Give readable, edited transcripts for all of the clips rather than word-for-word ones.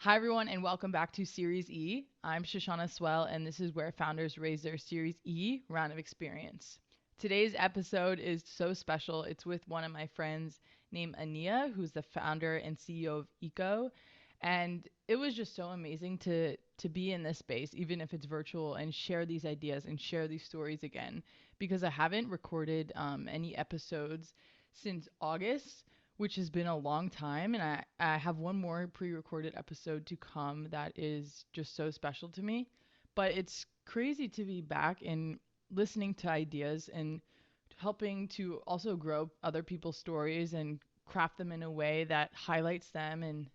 Hi, everyone, and welcome back to Series E. I'm Shoshana Swell, and this is where founders raise their Series E round of experience. Today's episode is so special. It's with one of my friends named Aniea, who's the founder and CEO of Eco. And it was just so amazing to be in this space, even if it's virtual, and share these ideas and share these stories again. Because I haven't recorded any episodes since August, which has been a long time. And I have one more pre recorded episode to come that is just so special to me. But it's crazy to be back and listening to ideas and helping to also grow other people's stories and craft them in a way that highlights them and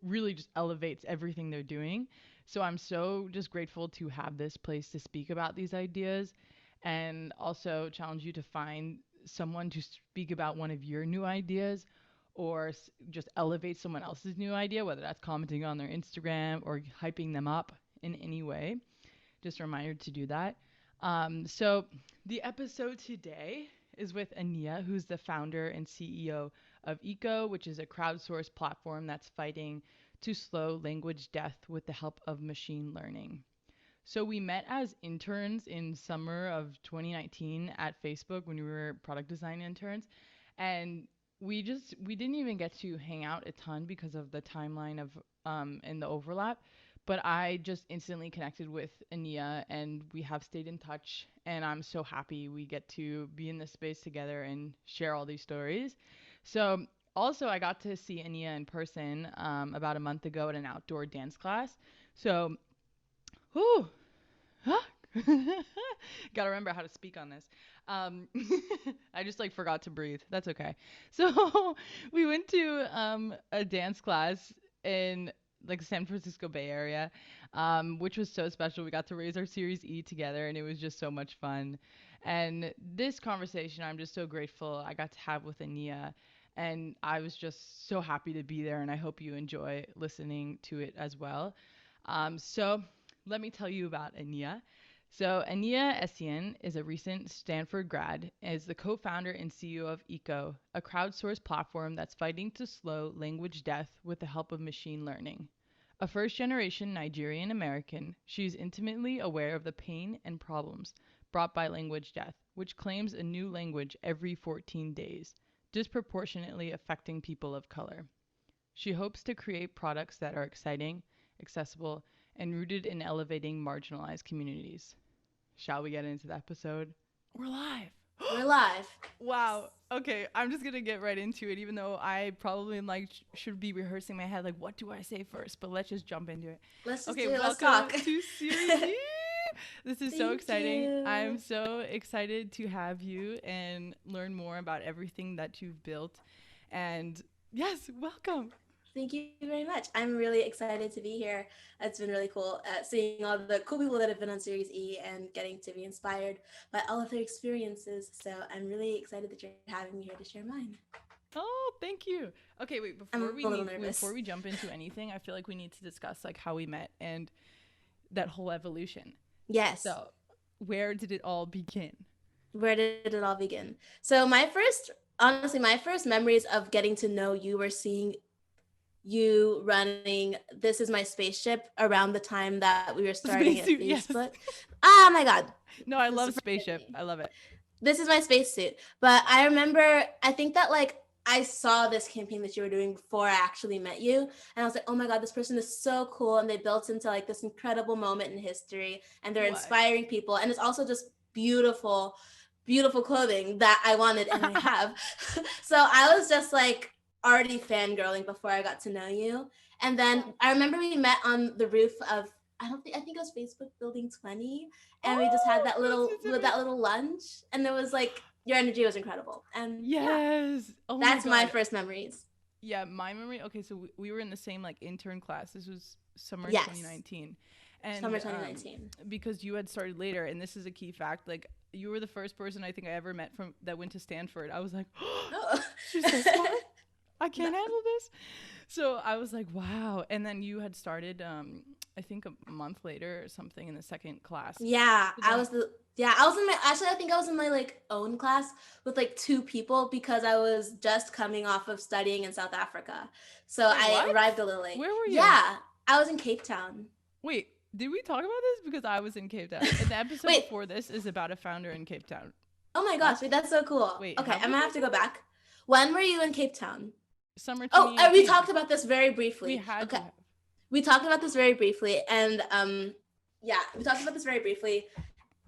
really just elevates everything they're doing. So I'm so just grateful to have this place to speak about these ideas and also challenge you to find someone to speak about one of your new ideas or just elevate someone else's new idea, whether that's commenting on their Instagram or hyping them up in any way. Just a reminder to do that. So the episode today is with Aniea, who's the founder and CEO of Eco, which is a crowdsourced platform that's fighting to slow language death with the help of machine learning. So we met as interns in summer of 2019 at Facebook when we were product design interns, and we didn't even get to hang out a ton because of the timeline of and the overlap. But I just instantly connected with Aniea and we have stayed in touch. And I'm so happy we get to be in this space together and share all these stories. So, also, I got to see Aniea in person about a month ago at an outdoor dance class. So, whew, gotta remember how to speak on this. Um, I just like forgot to breathe. That's okay. So we went to a dance class in like San Francisco Bay Area, which was so special. We got to raise our Series E together, and it was just so much fun. And this conversation, I'm just so grateful I got to have with Aniea. And I was just so happy to be there, and I hope you enjoy listening to it as well. So let me tell you about Aniea. So Aniea Essien is a recent Stanford grad and is the co-founder and CEO of Eco, a crowdsourced platform that's fighting to slow language death with the help of machine learning. A first-generation Nigerian American, she's intimately aware of the pain and problems brought by language death, which claims a new language every 14 days, disproportionately affecting people of color. She hopes to create products that are exciting, accessible, and rooted in elevating marginalized communities. Shall we get into the episode? We're live. We're live. Wow. Okay, I'm just gonna get right into it, even though I probably should be rehearsing my head, like, what do I say first? But let's just jump into it. Let's just Okay, do it. Let's welcome talk. to Series E. This is so Thank exciting. you. I'm so excited to have you and learn more about everything that you've built. And yes, welcome. Thank you very much. I'm really excited to be here. It's been really cool seeing all the cool people that have been on Series E and getting to be inspired by all of their experiences. So I'm really excited that you're having me here to share mine. Oh, thank you. Okay, wait, I'm a little nervous. before we jump into anything, I feel like we need to discuss like how we met and that whole evolution. Yes. So, where did it all begin? Where did it all begin? So my first memories of getting to know you were seeing you running This Is My Spaceship around the time that we were starting at Facebook. Yes. Oh my God. No, I love Spaceship. I love it. This Is My Spacesuit. But I remember, I think that like I saw this campaign that you were doing before I actually met you. And I was like, oh my God, this person is so cool. And they built into like this incredible moment in history and they're inspiring people. And it's also just beautiful, beautiful clothing that I wanted and I have. So I was just like already fangirling before I got to know you. And then I remember we met on the roof of, I think it was Facebook Building 20. And we just had that little lunch. And it was like, your energy was incredible. And yes. yeah, Oh that's my my first memories. Yeah, my memory. Okay, so we were in the same like intern class. This was summer 2019. And summer 2019. Because you had started later, and this is a key fact. Like you were the first person I think I ever met from that went to Stanford. I was like, oh, she's so smart. I can't handle this. So I was like, wow. And then you had started, I think a month later or something in the second class. Yeah, I was I think I was in my like own class with like 2 people because I was just coming off of studying in South Africa. So I arrived a little late. Where were you? Yeah. I was in Cape Town. Wait, did we talk about this? Because I was in Cape Town. And the episode Wait, before this is about a founder in Cape Town. oh my gosh, Us? wait, that's so cool. Wait, Okay, have I'm we gonna have talked to go about back. When were you in Cape Town? it? Summer Oh, we 2018. talked about this very We briefly. had to Okay, have. we talked about this very briefly, and yeah, we talked about this very briefly,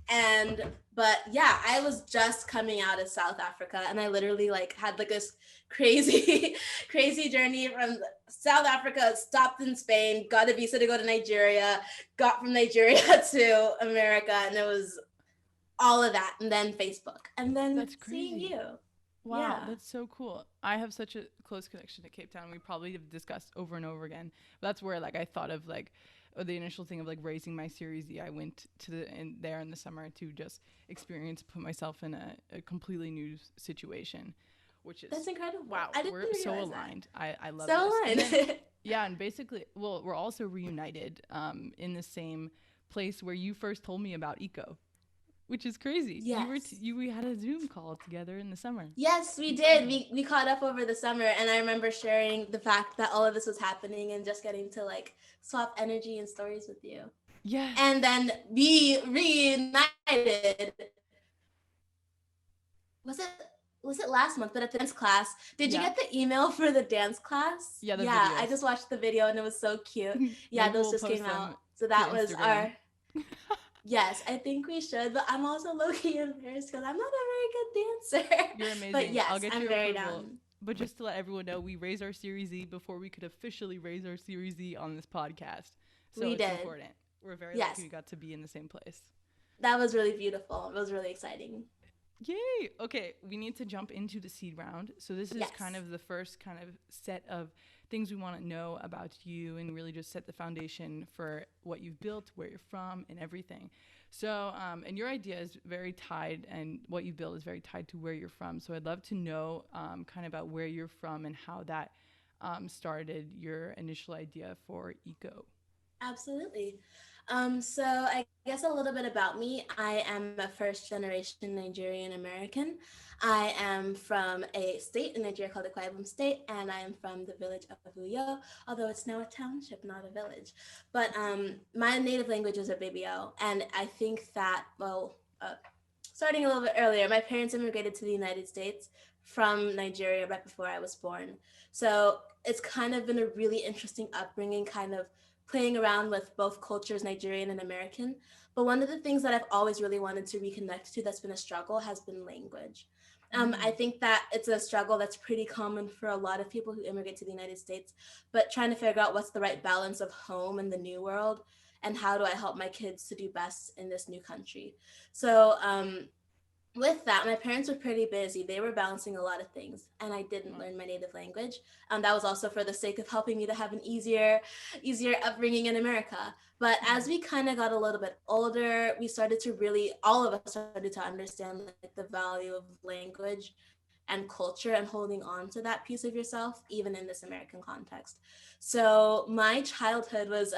and but yeah, I was just coming out of South Africa, and I literally like had like this crazy crazy journey from South Africa, stopped in Spain, got a visa to go to Nigeria, got from Nigeria to America, and it was all of that, and then Facebook, and then That's seeing crazy. you. Wow, Yeah. that's so cool. I have such a close connection to Cape Town. We probably have discussed over and over again. But that's where like I thought of like the initial thing of like raising my Series E. I went to there in the summer to just experience, put myself in a completely new situation, which is That's incredible. wow. I didn't We're so realize that. aligned. I love So this. And then aligned. yeah, and basically, well, we're also reunited in the same place where you first told me about eco, which is crazy. Yes. We had a Zoom call together in the summer. Yes, we did. We caught up over the summer, and I remember sharing the fact that all of this was happening and just getting to like swap energy and stories with you. Yes. And then we reunited. Was it last month? But at the dance class, did you Yeah. get the email for the dance class? Yeah, the Yeah, I videos. just watched the video and it was so cute. Yeah, Maybe those we'll just post came them out. So to that was Instagram. our. Yes, I think we should, but I'm also low-key embarrassed because I'm not a very good dancer. You're amazing. But yes, I'll get I'm your very approval. down. But just to let everyone know, we raised our Series E before we could officially raise our Series E on this podcast. So We it's did. important. We're very Yes, lucky we got to be in the same place. that was really beautiful. It was really exciting. Yay! Okay, we need to jump into the seed round. So this is Yes. kind of the first kind of set of things we want to know about you and really just set the foundation for what you've built, where you're from, and everything. So, and your idea is very tied, and what you build is very tied to where you're from. So I'd love to know kind of about where you're from and how that started your initial idea for eco. Absolutely. So I guess a little bit about me. I am a first generation Nigerian American. I am from a state in Nigeria called Akwa Ibom State, and I am from the village of Uyo, although it's now a township, not a village. But my native language is Ibibio, and I think that, well, starting a little bit earlier, my parents immigrated to the United States from Nigeria right before I was born. So it's kind of been a really interesting upbringing, kind of playing around with both cultures, Nigerian and American. But one of the things that I've always really wanted to reconnect to that's been a struggle has been language. I Mm. think that it's a struggle that's pretty common for a lot of people who immigrate to the United States, but trying to figure out what's the right balance of home and the new world, and how do I help my kids to do best in this new country. So with that, my parents were pretty busy. They were balancing a lot of things, and I didn't Wow. learn my native language. That was also for the sake of helping me to have an easier upbringing in America. But as we kind of got a little bit older, we started to really, all of us started to understand like the value of language and culture and holding on to that piece of yourself, even in this American context. So my childhood was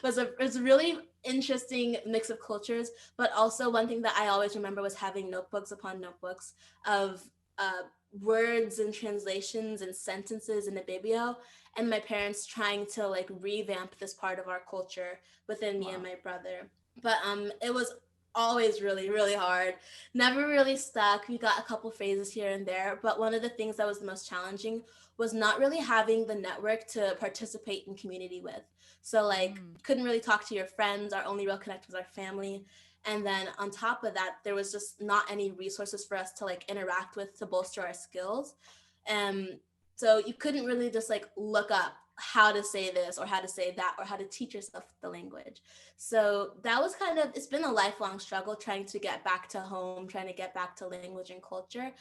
was a really interesting mix of cultures, but also one thing that I always remember was having notebooks upon notebooks of words and translations and sentences in Ibibio, and my parents trying to like revamp this part of our culture within me and Wow. my brother. But it was always really hard. Never really stuck. We got a couple phrases here and there, but one of the things that was the most challenging was not really having the network to participate in community with. So like Mm. couldn't really talk to your friends. Our only real connect was our family. And then on top of that, there was just not any resources for us to like interact with to bolster our skills. Um, so you couldn't really just like look up how to say this or how to say that or how to teach yourself the language. So that was kind of, it's been a lifelong struggle trying to get back to home, trying to get back to language and culture.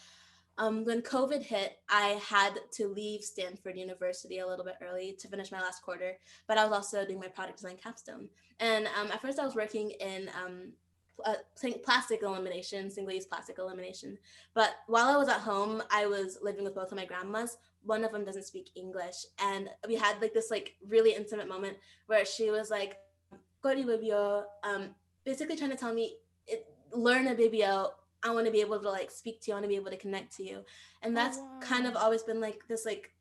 When COVID hit, I had to leave Stanford University a little bit early to finish my last quarter, but I was also doing my product design capstone. And at first, I was working in plastic elimination, single-use plastic elimination. But while I was at home, I was living with both of my grandmas. One of them doesn't speak English, and we had like this like really intimate moment where she was like, "Kori Bibio," basically trying to tell me, learn a Bibio. I want to be able to like speak to you. I want to be able to connect to you, and Oh that's kind of wow. always been like this like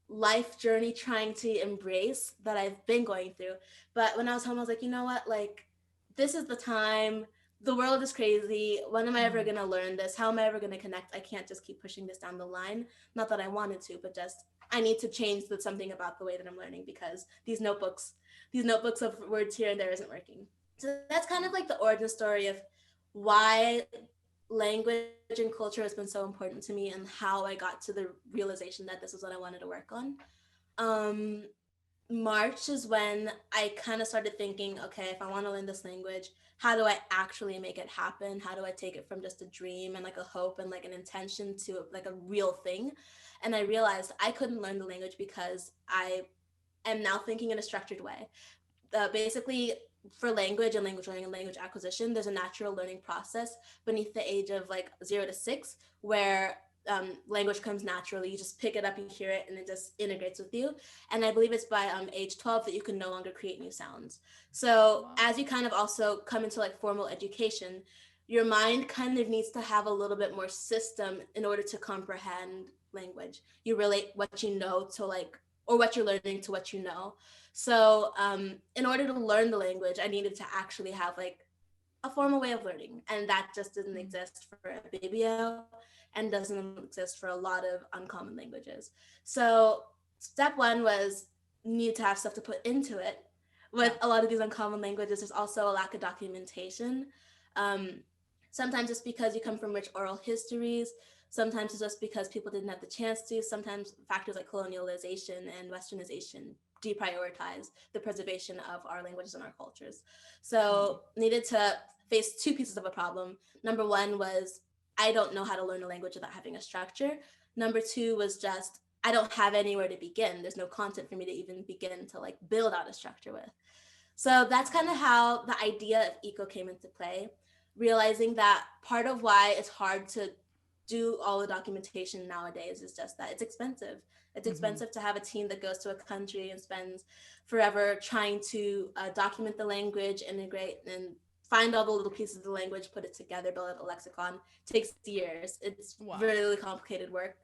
life journey trying to embrace that I've been going through. But when I was home, I was like, you know what? Like, this is the time. The world is crazy. When am I ever Mm-hmm. going to learn this? How am I ever going to connect? I can't just keep pushing this down the line. Not that I wanted to, but just I need to change something about the way that I'm learning because these notebooks of words here and there isn't working. So that's kind of like the origin story of why language and culture has been so important to me and how I got to the realization that this is what I wanted to work on. Um, March is when I kind of started thinking, okay, if I want to learn this language, how do I actually make it happen? How do I take it from just a dream and like a hope and like an intention to like a real thing? And I realized I couldn't learn the language because I am now thinking in a structured way. Basically, for language and language learning and language acquisition, there's a natural learning process beneath the age of like 0 to 6 where language comes naturally. You just pick it up, you hear it, and it just integrates with you. And I believe it's by age 12 that you can no longer create new sounds. So Wow. as you kind of also come into like formal education, your mind kind of needs to have a little bit more system in order to comprehend language. You relate what you know to like, or what you're learning to what you know. So, in order to learn the language, I needed to actually have like a formal way of learning, and that just doesn't Mm. exist for Babio and doesn't exist for a lot of uncommon languages. So, step one was need to have stuff to put into it. With Yeah. a lot of these uncommon languages, there's also a lack of documentation. Um, Sometimes it's because you come from rich oral histories. Sometimes it's just because people didn't have the chance to. Sometimes factors like colonialization and westernization deprioritize the preservation of our languages and our cultures. Mm. So needed to face two pieces of a problem. Number one was I don't know how to learn a language without having a structure. Number two was just I don't have anywhere to begin. There's no content for me to even begin to like build out a structure with. So that's kind of how the idea of eco came into play, realizing that part of why it's hard to do all the documentation nowadays is just that it's expensive. It's Mm-hmm. expensive to have a team that goes to a country and spends forever trying to document the language, integrate, and find all the little pieces of the language, put it together, build a lexicon. It takes years. It's Wow. really complicated work.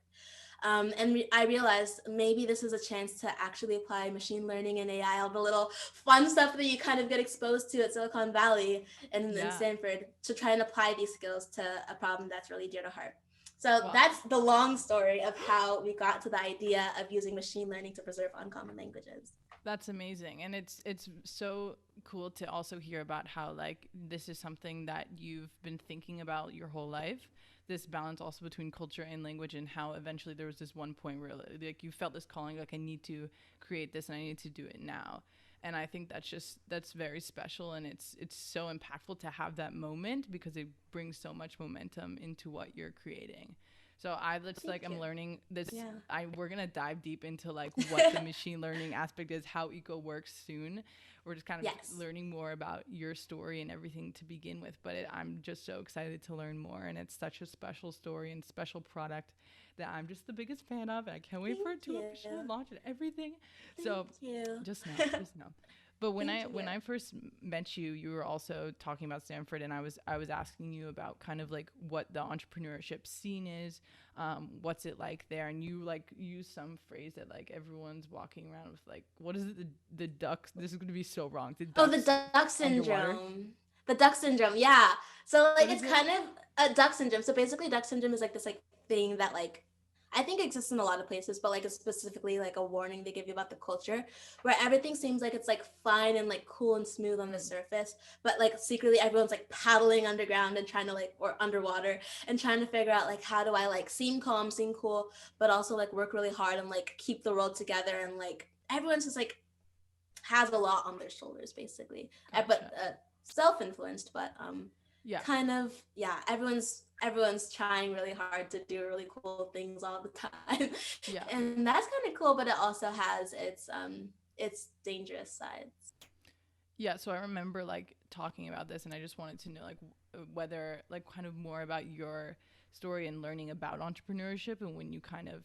I realized maybe this is a chance to actually apply machine learning and AI, all the little fun stuff that you kind of get exposed to at Silicon Valley and in Yeah. Stanford to try and apply these skills to a problem that's really dear to heart. So Wow. that's the long story of how we got to the idea of using machine learning to preserve uncommon languages. That's amazing. And it's so cool to also hear about how like this is something that you've been thinking about your whole life. This balance also between culture and language, and how eventually there was this one point where like you felt this calling, like I need to create this and I need to do it now. And I think that's very special, and it's so impactful to have that moment because it brings so much momentum into what you're creating. So I just like Thank I'm you. learning this. Yeah. We're gonna dive deep into like what the machine learning aspect is, how eco works soon. We're just kind of Yes. learning more about your story and everything to begin with. But I'm just so excited to learn more, and it's such a special story and special product that I'm just the biggest fan of. And I can't wait for Thank it to you. officially launch and everything. Thank So you. just know. But Thank when you. I first met you, you were also talking about Stanford, and I was asking you about kind of like what the entrepreneurship scene is, what's it like there, and you like use some phrase that like everyone's walking around with like what is it the ducks? This is gonna be so wrong. The Oh, the ducks duck underwater. syndrome. The duck syndrome, yeah. So like it's What is kind it? of a duck syndrome. So basically duck syndrome is like this like thing that like I think exists in a lot of places, but like it's specifically like a warning they give you about the culture where everything seems like it's like fine and like cool and smooth on the Mm, surface, but like secretly everyone's like paddling underground and trying to like or underwater and trying to figure out like how do I like seem calm, seem cool, but also like work really hard and like keep the world together and like everyone's just like has a lot on their shoulders basically. But gotcha. self-influenced, but Yeah. kind of yeah, everyone's trying really hard to do really cool things all the time. Yeah. And that's kind of cool, but it also has its dangerous sides. Yeah, so I remember like talking about this, and I just wanted to know like whether like kind of more about your story and learning about entrepreneurship, and when you kind of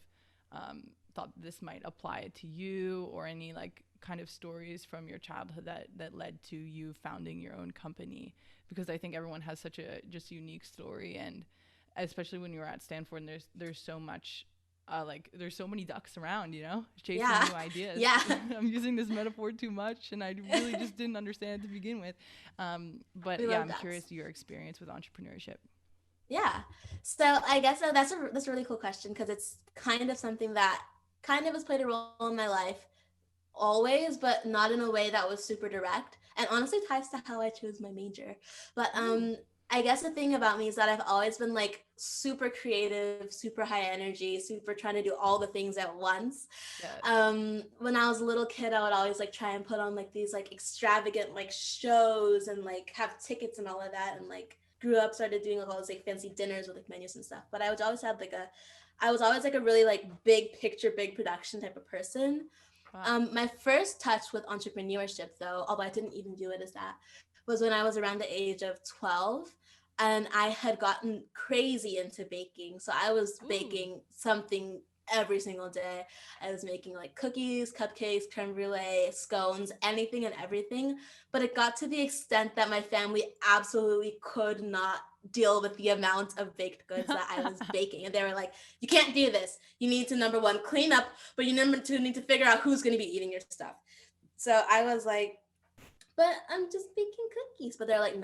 thought this might apply to you, or any like kind of stories from your childhood that led to you founding your own company, because I think everyone has such a just unique story, and especially when you were at Stanford, and there's so much like there's so many ducks around, chasing Yeah. new ideas. Yeah. I'm using this metaphor too much, and I really just didn't understand to begin with. We But yeah, love I'm ducks. curious your experience with entrepreneurship. Yeah. So I guess that's a really cool question because it's kind of something that kind of has played a role in my life always, but not in a way that was super direct. And honestly ties to how I chose my major. But Ooh, I guess the thing about me is that I've always been like super creative, super high energy, super trying to do all the things at once. yes. When I was a little kid, I would always like try and put on like these like extravagant like shows and like have tickets and all of that, and like grew up, started doing like all those like fancy dinners with like menus and stuff. But I was always like a really like big picture, big production type of person. Wow. My first touch with entrepreneurship, though, although I didn't even do it as that, was when I was around the age of 12, and I had gotten crazy into baking. So I was Ooh. baking something every single day. I was making like cookies, cupcakes, creme brulee, scones, anything and everything. But it got to the extent that my family absolutely could not deal with the amount of baked goods that I was baking. And they were like, you can't do this. You need to, number one, clean up, but you number two need to figure out who's going to be eating your stuff. So I was like, but I'm just baking cookies. But they're like,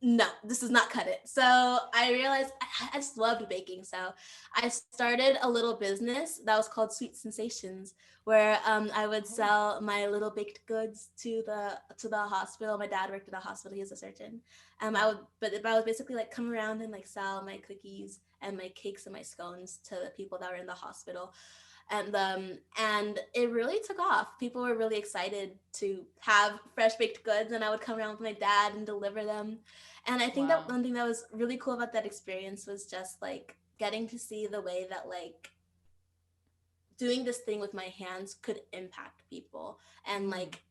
no, this does not cut it. So I realized I just loved baking. So I started a little business that was called Sweet Sensations, where I would Oh, sell my little baked goods to the hospital. My dad worked at a hospital; he was a surgeon. I wow. would, but I would basically like come around and like sell my cookies and my cakes and my scones to the people that were in the hospital, and it really took off. People were really excited to have fresh baked goods, and I would come around with my dad and deliver them. And I think that Wow. one thing that was really cool about that experience was just like getting to see the way that like doing this thing with my hands could impact people and Mm. like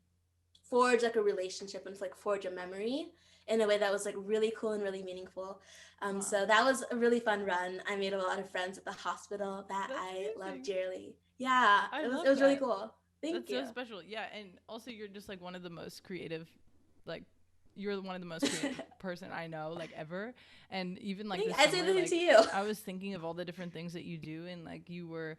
forge like a relationship and like forge a memory in a way that was like really cool and really meaningful. Wow. So that was a really fun run. I made a lot of friends at the hospital that That's I love amazing. dearly. Yeah, I it was love it was really that. cool. Thank That's you. so special. Yeah, and also you're just like one of the most creative, like you're one of the most creative person I know, like ever. And even like this I say summer, the same to like you. I was thinking of all the different things that you do, and like you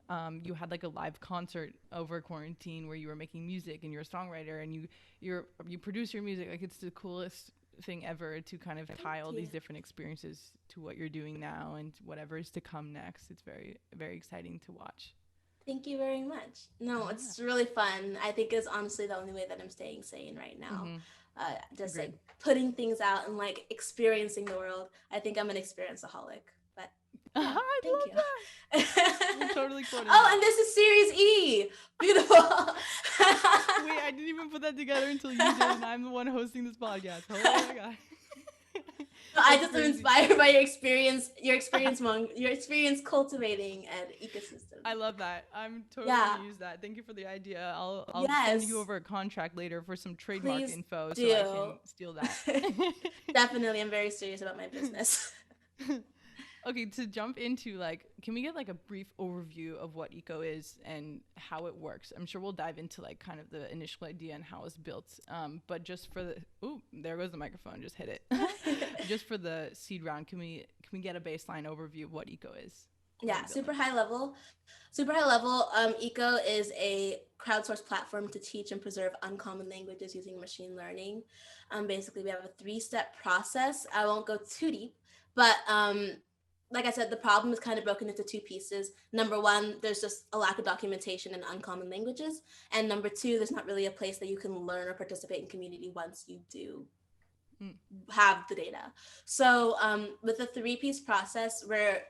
had like a live concert over quarantine where you were making music and you're a songwriter and you produce your music. Like it's the coolest thing ever to kind of Thank tie all you. these different experiences to what you're doing now and whatever is to come next. It's very, very exciting to watch. Thank you very much. No, Yeah. it's really fun. I think it's honestly the only way that I'm staying sane right now. Mm-hmm. Just Agreed. like putting things out and like experiencing the world. I think I'm an experienceaholic, but yeah, I thank love you. that. We're totally quoting Oh, that. and this is Series E. Beautiful. Wait, I didn't even put that together until you did, and I'm the one hosting this podcast. Oh my god. I That's just am crazy. inspired by your experience cultivating an ecosystem. I love that. I'm totally gonna Yeah. use that. Thank you for the idea. I'll send you Yes. over a contract later for some trademark Please info so I do. can steal that. Definitely, I'm very serious about my business. Okay, to jump into like, can we get like a brief overview of what eco is and how it works? I'm sure we'll dive into like kind of the initial idea and how it's built. But just for the there goes the microphone, just hit it. Just for the seed round, can we get a baseline overview of what eco is? What are Yeah, you building? super high level. Super high level. Eco is a crowdsourced platform to teach and preserve uncommon languages using machine learning. Basically, we have a three-step process. I won't go too deep, but like I said, the problem is kind of broken into two pieces. Number one, there's just a lack of documentation in uncommon languages, and number two, there's not really a place that you can learn or participate in community once you do Mm, have the data. So with the three-piece process, we're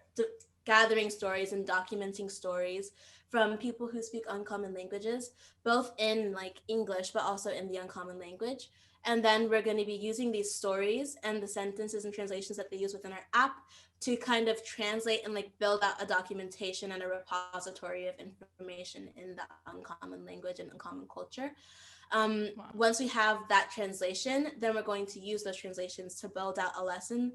gathering stories and documenting stories from people who speak uncommon languages, both in like English, but also in the uncommon language. And then we're going to be using these stories and the sentences and translations that they use within our app to kind of translate and like build out a documentation and a repository of information in the uncommon language and uncommon culture. wow. Once we have that translation, then we're going to use those translations to build out a lessons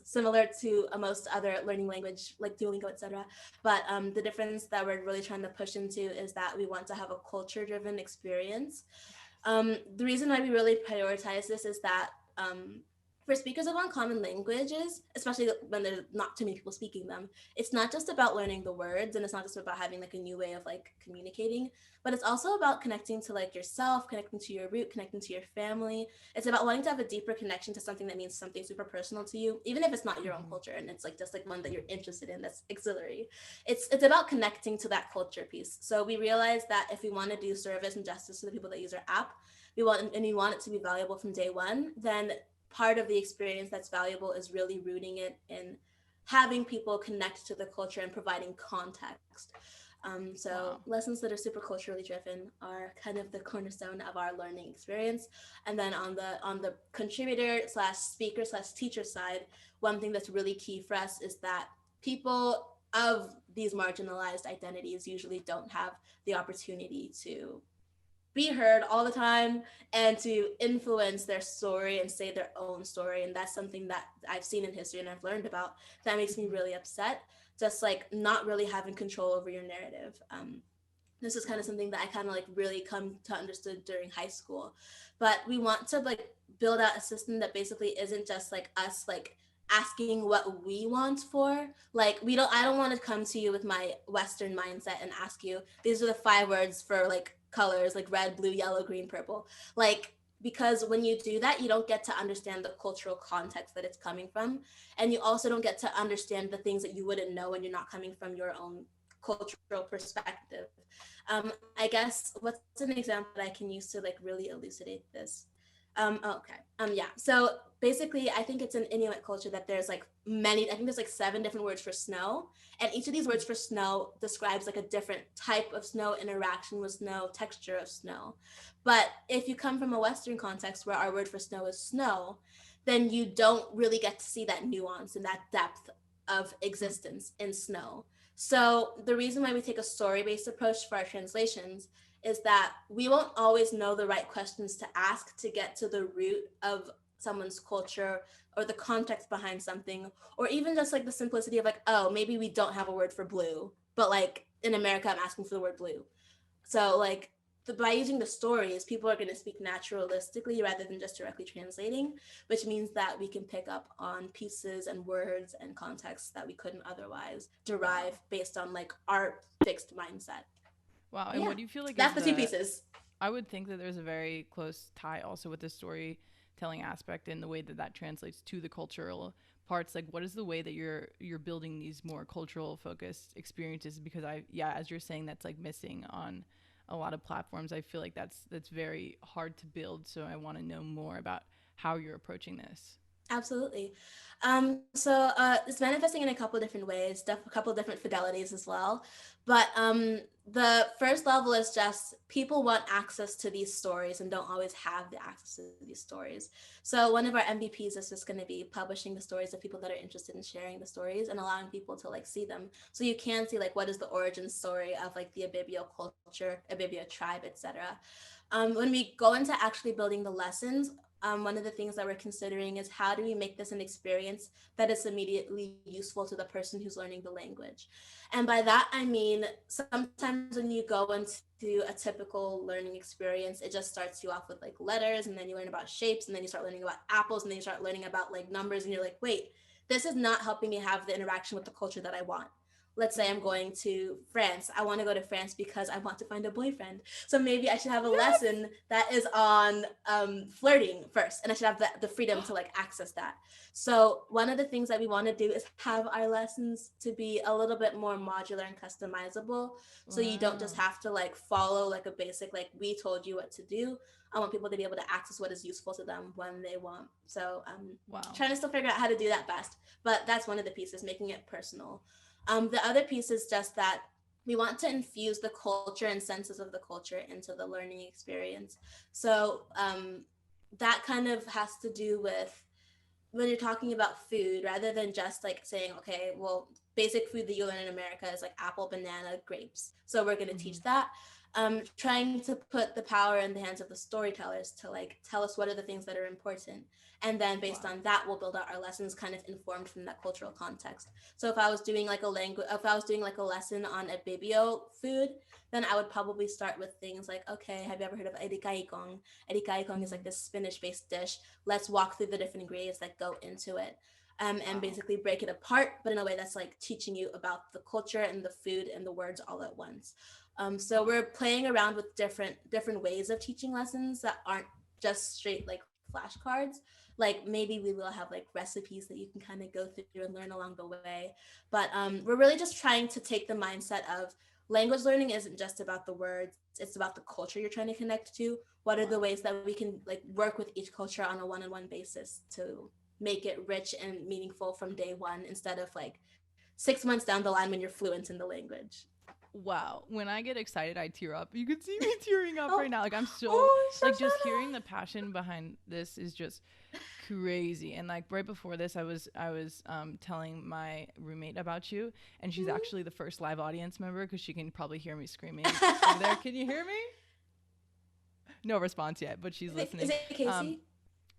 similar to most other learning language like Duolingo, etc. But the difference that we're really trying to push into is that we want to have a culture-driven experience. Yes. The reason why we really prioritize this is that For speakers of uncommon languages, especially when there's not too many people speaking them, it's not just about learning the words, and it's not just about having like a new way of like communicating, but it's also about connecting to like yourself, connecting to your root, connecting to your family. It's about wanting to have a deeper connection to something that means something super personal to you, even if it's not your own Mm-hmm. culture and it's like just like one that you're interested in that's auxiliary. It's about connecting to that culture piece. So we realized that if we want to do service and justice to the people that use our app, we want it to be valuable from day one, then part of the experience that's valuable is really rooting it in having people connect to the culture and providing context. So Wow. lessons that are super culturally driven are kind of the cornerstone of our learning experience. And then on the contributor slash speaker slash teacher side, one thing that's really key for us is that people of these marginalized identities usually don't have the opportunity to be heard all the time and to influence their story and say their own story. And that's something that I've seen in history and I've learned about that makes me Mm-hmm. really upset. Just like not really having control over your narrative. This is kind of Wow. something that I kind of like really come to understand during high school. But we want to like build out a system that basically isn't just like us like asking what we want for. Like I don't want to come to you with my Western mindset and ask you, these are the 5 words for like colors, like red, blue, yellow, green, purple. Like because when you do that, you don't get to understand the cultural context that it's coming from. And you also don't get to understand the things that you wouldn't know when you're not coming from your own cultural perspective. I guess what's an example that I can use to like really elucidate this? Okay. Yeah. So basically, I think it's an Inuit culture that there's like many. I think there's like 7 different words for snow, and each of these words for snow describes like a different type of snow, interaction with snow, texture of snow. But if you come from a Western context where our word for snow is snow, then you don't really get to see that nuance and that depth of existence in snow. So the reason why we take a story-based approach for our translations is that we won't always know the right questions to ask to get to the root of someone's culture or the context behind something, or even just like the simplicity of like, oh, maybe we don't have a word for blue, but like in America, I'm asking for the word blue. So like by using the stories, people are going to speak naturalistically rather than just directly translating, which means that we can pick up on pieces and words and contexts that we couldn't otherwise Wow. derive based on like our fixed mindset. Wow. But And yeah, what do you feel like is that's the two the pieces. I would think that there's a very close tie also with the storytelling aspect and the way that that translates to the cultural parts. Like, what is the way that you're building these more cultural focused experiences? Because yeah, as you're saying, that's like missing on a lot of platforms. I feel like that's very hard to build. So I want to know more about how you're approaching this. Absolutely. It's manifesting in a couple different ways, a couple different fidelities as well. But the first level is just people want access to these stories and don't always have the access to these stories. So one of our MVPs is just going to be publishing the stories of people that are interested in sharing the stories and allowing people to like see them. So you can see like what is the origin story of like the Abibio culture, Abibio tribe, etc. When we go into actually building the lessons, one of the things that we're considering is how do we make this an experience that is immediately useful to the person who's learning the language. And by that, I mean, sometimes when you go into a typical learning experience, it just starts you off with like letters, and then you learn about shapes, and then you start learning about apples, and then you start learning about like numbers, and you're like, wait, this is not helping me have the interaction with the culture that I want. Let's say I'm Mm-hmm. going to France. I want to go to France because I want to find a boyfriend. So maybe I should have a Yes. lesson that is on flirting first, and I should have the freedom to like access that. So one of the things that we want to do is have our lessons to be a little bit more modular and customizable, so you don't just Wow. have to like follow like a basic like we told you what to do. I want people to be able to access what is useful to them when they want. So Wow. trying to still figure out how to do that best, but that's one of the pieces, making it personal. The other piece is just that we want to infuse the culture and senses of the culture into the learning experience. So that kind of has to do with when you're talking about food, rather than just like saying, okay, well, basic food that you learn in America is like apple, banana, grapes. So we're going to Mm-hmm. teach that. Trying to put the power in the hands of the storytellers to like tell us what are the things that are important. And then based Wow. on that, we'll build out our lessons kind of informed from that cultural context. So if I was doing like a language, if I was doing like a lesson on a Bibio food, then I would probably start with things like, okay, have you ever heard of erikaikong? Erikaikong is like Mm-hmm. this spinach-based dish. Let's walk through the different ingredients that go into it. And Wow. basically break it apart, but in a way that's like teaching you about the culture and the food and the words all at once. So Wow. we're playing around with different ways of teaching lessons that aren't just straight like flashcards. Like maybe we will have like recipes that you can kind of go through and learn along the way. But we're really just trying to take the mindset of language learning isn't just about the words; it's about the culture you're trying to connect to. What are the Wow. ways that we can like work with each culture on a one-on-one basis to make it rich and meaningful from day one instead of like 6 months down the line when you're fluent in the language. Wow. When I get excited, I tear up. You can see me tearing up Oh, right now. Like I'm so oh, like just Shoshana. hearing the passion behind this is just crazy. And like right before this, I was telling my roommate about you, and she's actually the first live audience member because she can probably hear me screaming over there. Can you hear me? No response yet, but she's Is listening. it Casey? Um,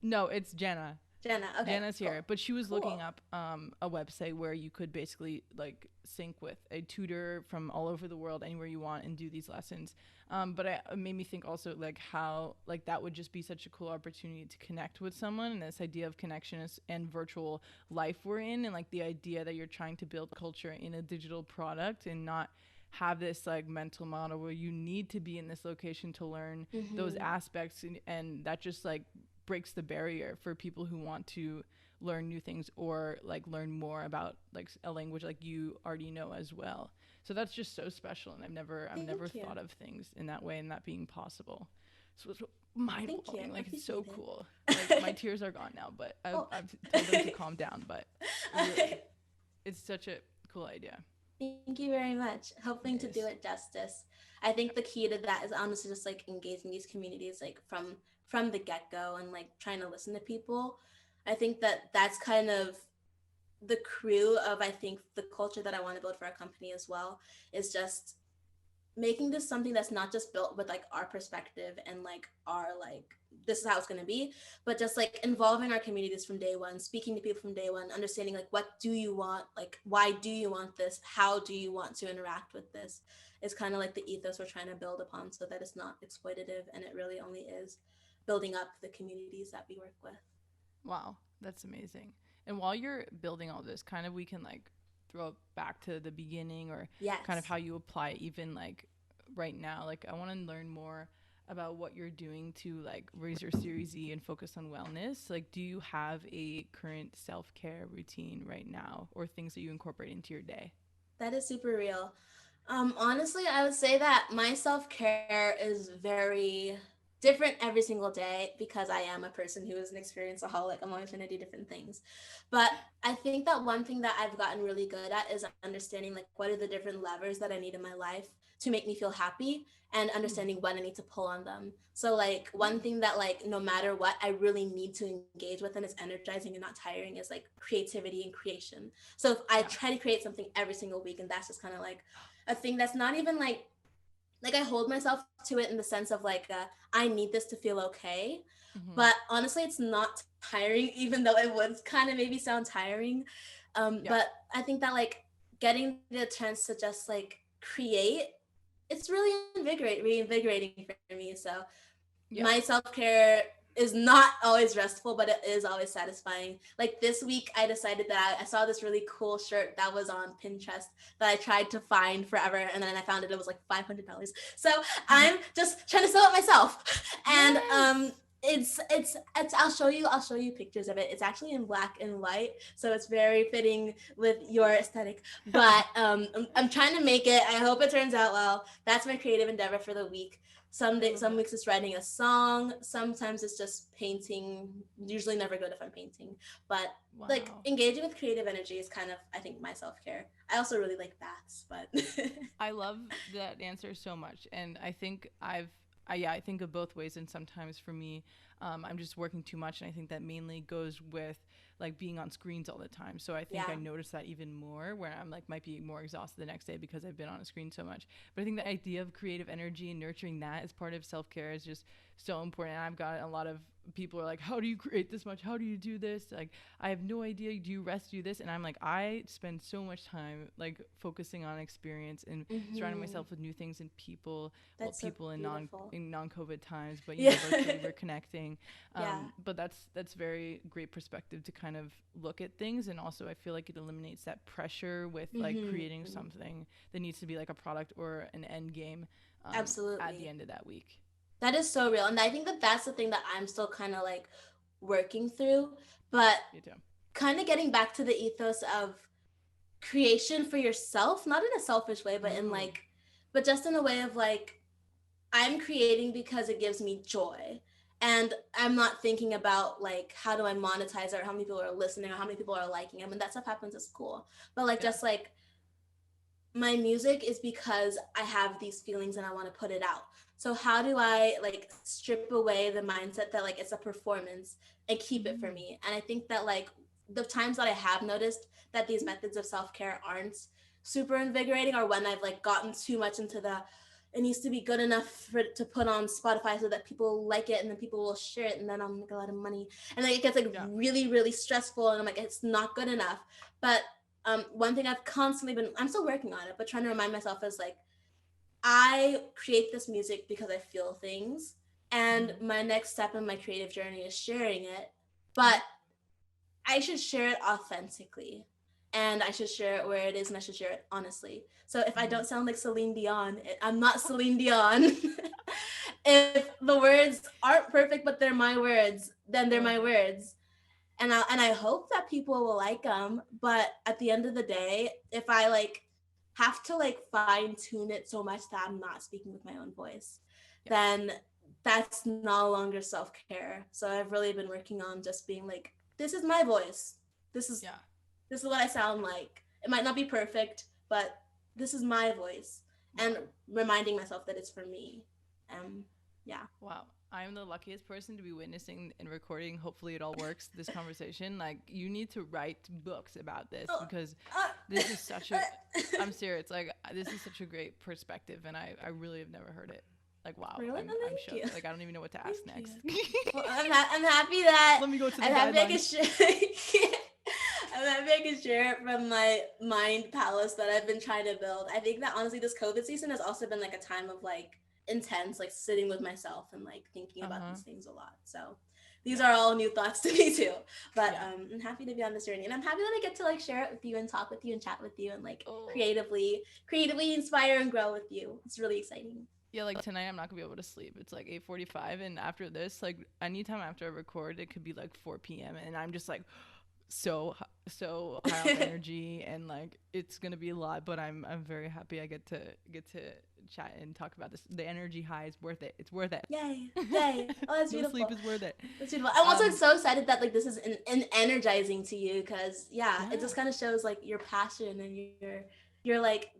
no, it's Jenna. Jenna. Okay, Jana's cool. here, but she was looking Cool. up a website where you could basically like sync with a tutor from all over the world, anywhere you want, and do these lessons. But it made me think also like how like that would just be such a cool opportunity to connect with someone, and this idea of connection and virtual life we're in, and like the idea that you're trying to build culture in a digital product and not have this like mental model where you need to be in this location to learn those Mm-hmm. aspects, and that just like breaks the barrier for people who want to learn new things or like learn more about like a language like you already know as well. So that's just so special, and I've never Thank you. thought of things in that way and that being possible. So it's Thank you. mind-blowing. I Like it's so appreciate cool. Like my it. tears are gone now, but Oh. I've told them to calm down. But really, it's such a cool idea. Thank you very much. Hoping to do Yes. it justice. I think the key to that is honestly just like engaging these communities like from the get go and like trying to listen to people. I think that that's kind of the crew of I think the culture that I want to build for our company as well is just making this something that's not just built with like our perspective and like our like this is how it's going to be, but just like involving our communities from day one, speaking to people from day one, understanding like what do you want, like why do you want this, how do you want to interact with this, is kind of like the ethos we're trying to build upon so that it's not exploitative and it really only is building up the communities that we work with. Wow, that's amazing. And while you're building all this, kind of we can like throw it back to the beginning or kind of Yes. how you apply it even like right now. Like I want to learn more about what you're doing to like raise your Series E and focus on wellness. Like do you have a current self-care routine right now or things that you incorporate into your day? That is super real. Honestly, I would say that my self care is very different every single day because I am a person who is an experienceaholic. I'm always trying to do different things. But I think that one thing that I've gotten really good at is understanding like what are the different levers that I need in my life to make me feel happy and Mm, understanding when I need to pull on them. So like one mm, thing that like no matter what I really need to engage with and is energizing and not tiring is like creativity and creation. So if I yeah. try to create something every single week and that's just kind of like a thing that's not even like I hold myself to it in the sense of like I need this to feel okay, Mm-hmm. but honestly it's not tiring even though it would kind of maybe sound tiring. Yeah. But I think that like getting the chance to just like create, it's really reinvigorating for me. So my Yeah. self-care is not always restful, but it is always satisfying. Like this week I decided that I saw this really cool shirt that was on Pinterest that I tried to find forever, and then I found it was like $500. So I'm just trying to sell it myself. And Yes. it's I'll show you pictures of it. It's actually in black and white, so it's very fitting with your aesthetic. But I'm trying to make it. I hope it turns out well. That's my creative endeavor for the week. I love Some that. weeks it's writing a song. Sometimes it's just painting. Usually never good if I'm painting, but like Wow. engaging with creative energy is kind of I think my self care. I also really like baths, but I love that answer so much, and I think Yeah, I think of both ways, and sometimes for me, I'm just working too much, and I think that mainly goes with like being on screens all the time. So I think Yeah. I notice that even more, where I'm like might be more exhausted the next day because I've been on a screen so much. But I think the idea of creative energy and nurturing that as part of self care is just so important. And I've got a lot of people are like, how do you create this much? How do you do this? Like, I have no idea. Do you rest? Do this? And I'm like, I spend so much time like focusing on experience and surrounding Mm-hmm. myself with new things and people, well, That's so people beautiful. in non-COVID times, but Yeah. virtually we're connecting. Yeah. But that's very great perspective to kind of look at things, and also I feel like it eliminates that pressure with like creating Mm-hmm. something that needs to be like a product or an end game at the Absolutely. end of that week. That is so real. And I think that that's the thing that I'm still kind of like working through. But You too. kind of getting back to the ethos of creation for yourself, not in a selfish way, but in Ooh. like, but just in a way of like, I'm creating because it gives me joy. And I'm not thinking about like, how do I monetize it or how many people are listening or how many people are liking it. When that stuff happens, it's cool. But like, Yeah. just like, my music is because I have these feelings and I want to put it out. So how do I like strip away the mindset that like it's a performance and keep it for Mm. me? And I think that like the times that I have noticed that these methods of self-care aren't super invigorating are when I've like gotten too much into the it needs to be good enough for it to put on Spotify so that people like it and then people will share it and then I'll make a lot of money. And like it gets like Yeah. really, really stressful and I'm like, it's not good enough. But one thing I've constantly been, I'm still working on it, but trying to remind myself is like, I create this music because I feel things. And Mm-hmm. my next step in my creative journey is sharing it. Mm-hmm. But I should share it authentically. And I should share it where it is and I should share it honestly. So if I Mm-hmm. don't sound like Celine Dion, I'm not Celine Dion. If the words aren't perfect, but they're my words, then I they're love my that. words and I hope that people will like them. But at the end of the day, if I like have to like fine tune it so much that I'm not speaking with my own voice, Yeah. then that's no longer self care. So I've really been working on just being like, this is my voice. This is Yeah. this is what I sound like. It might not be perfect, but this is my voice, and Wow. reminding myself that it's for me. Um, yeah. Wow. I'm the luckiest person to be witnessing and recording. Hopefully, it all works. This conversation, like, you need to write books about this Oh, because uh, this is such a. I'm serious. Like, this is such a great perspective, and I really have never heard it. Like, wow. really? Oh, I'm thank shook. you. Like, I don't even know what to ask Thank you. next. Well, I'm happy that Let me go to the I'm happy I can guidelines. share. I'm happy I can share it from my mind palace that I've been trying to build. I think that honestly, this COVID season has also been like a time of like intense, like sitting with myself and like thinking Uh about huh. these things a lot. So these Yeah. are all new thoughts to me too. But Yeah. I'm happy to be on this journey, and I'm happy that I get to like share it with you and talk with you and chat with you and like Oh. creatively inspire and grow with you. It's really exciting. Yeah, like tonight I'm not gonna be able to sleep. It's like 8:45, and after this, like anytime after I record, it could be like 4 p.m. and I'm just like so high off energy, and like it's gonna be a lot. But I'm very happy I get to chat and talk about this. The energy high is worth it. It's worth it. Yay! Yay! Oh, that's No sleep beautiful. is worth it. That's beautiful. I'm also Um, so excited that like this is energizing to you because yeah, it yeah, just kind of shows like your passion and your like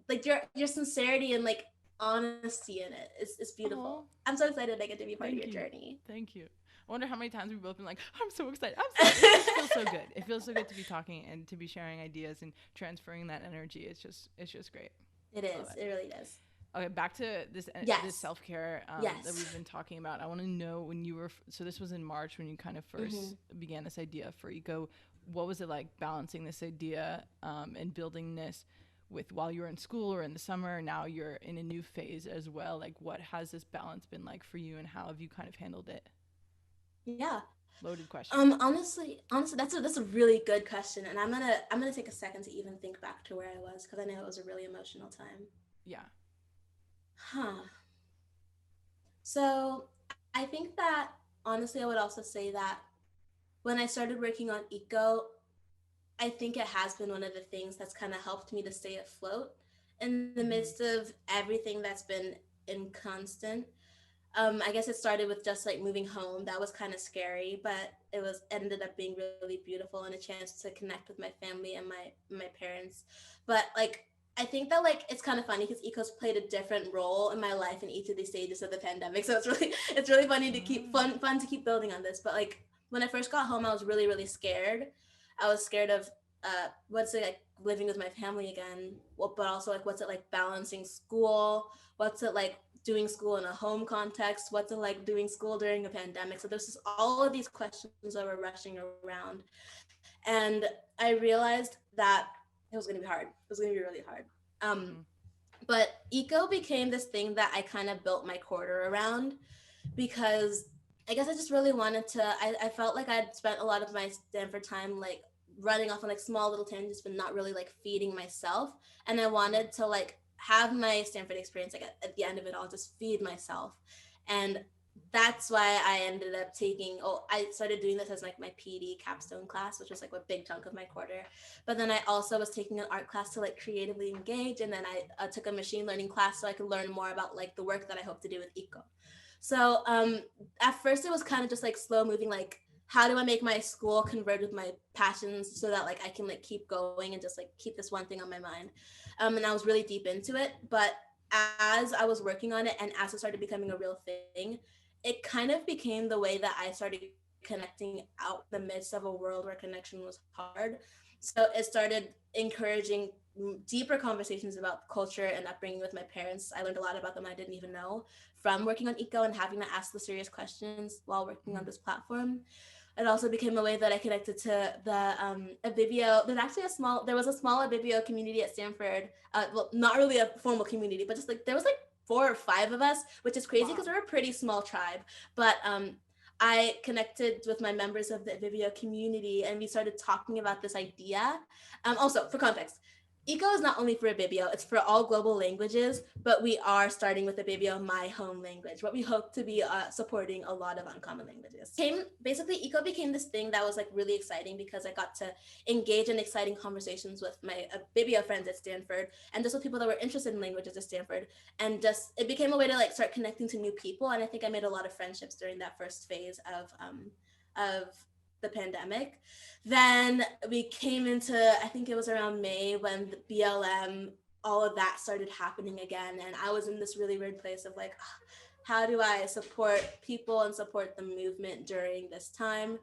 your sincerity and like honesty in it. It's beautiful. oh, I'm so excited I get to be part of thank your you, journey. thank you. I wonder how many times we've both been like, I'm so excited. I'm so excited. It just feels so good. It feels so good to be talking and to be sharing ideas and transferring that energy. It's just great. It Love is. it. It really is. Okay, back to this Yes. self care that Yes. we've been talking about. I want to know when you were so this was in March when you kind of Mm-hmm. first began this idea for Eco. What was it like balancing this idea and building this with while you were in school or in the summer? Now you're in a new phase as well. Like, what has this balance been like for you, and how have you kind of handled it? Yeah. Loaded question. Honestly, that's a really good question, and I'm gonna take a second to even think back to where I was because I know it was a really emotional time. Yeah. Huh. So I think that honestly, I would also say that when I started working on eco, I think it has been one of the things that's kind of helped me to stay afloat in the midst Mm-hmm. of everything that's been in constant. I guess it started with just like moving home. That was kind of scary, but it ended up being really beautiful and a chance to connect with my family and my parents. But like I think that like it's kind of funny because eco's played a different role in my life in each of these stages of the pandemic. So it's really funny to keep fun to keep building on this. But like when I first got home, I was really really scared. I was scared of what's it like living with my family again, well, but also like what's it like balancing school, what's it like doing school in a home context, what's it like doing school during a pandemic. So there's just all of these questions that were rushing around, and I realized that it was going to be hard. It was going to be really hard. Um, Mm-hmm. but eco became this thing that I kind of built my quarter around because I guess I just really wanted to. I felt like I'd spent a lot of my Stanford time like running off on like small little tangents, but not really like feeding myself. And I wanted to like have my Stanford experience like at the end of it all, just feed myself. And that's why I ended up taking, I started doing this as like my PD capstone class, which was like a big chunk of my quarter. But then I also was taking an art class to like creatively engage. And then I took a machine learning class so I could learn more about like the work that I hope to do with eco. So at first it was kind of just like slow moving, like how do I make my school converge with my passions so that like I can like keep going and just like keep this one thing on my mind. And I was really deep into it. But as I was working on it and as it started becoming a real thing, it kind of became the way that I started connecting out in the midst of a world where connection was hard. So it started encouraging deeper conversations about culture and upbringing with my parents. I learned a lot about them I didn't even know from working on eco and having to ask the serious questions while working on this platform. It also became a way that I connected to the Abibio. There was a small Abibio community at Stanford. Well, not really a formal community, but just like there was like 4 or 5 of us, which is crazy because Wow. we're a pretty small tribe. But I connected with my members of the Vivio community and we started talking about this idea. Also, for context, Eco is not only for Abibio, it's for all global languages, but we are starting with Abibio, my home language, but we hope to be supporting a lot of uncommon languages. Basically, Eco became this thing that was like really exciting because I got to engage in exciting conversations with my Abibio friends at Stanford and just with people that were interested in languages at Stanford. And just, it became a way to like start connecting to new people. And I think I made a lot of friendships during that first phase of the pandemic. Then we came into, I think it was around May when the BLM, all of that started happening again. And I was in this really weird place of like, how do I support people and support the movement during this time?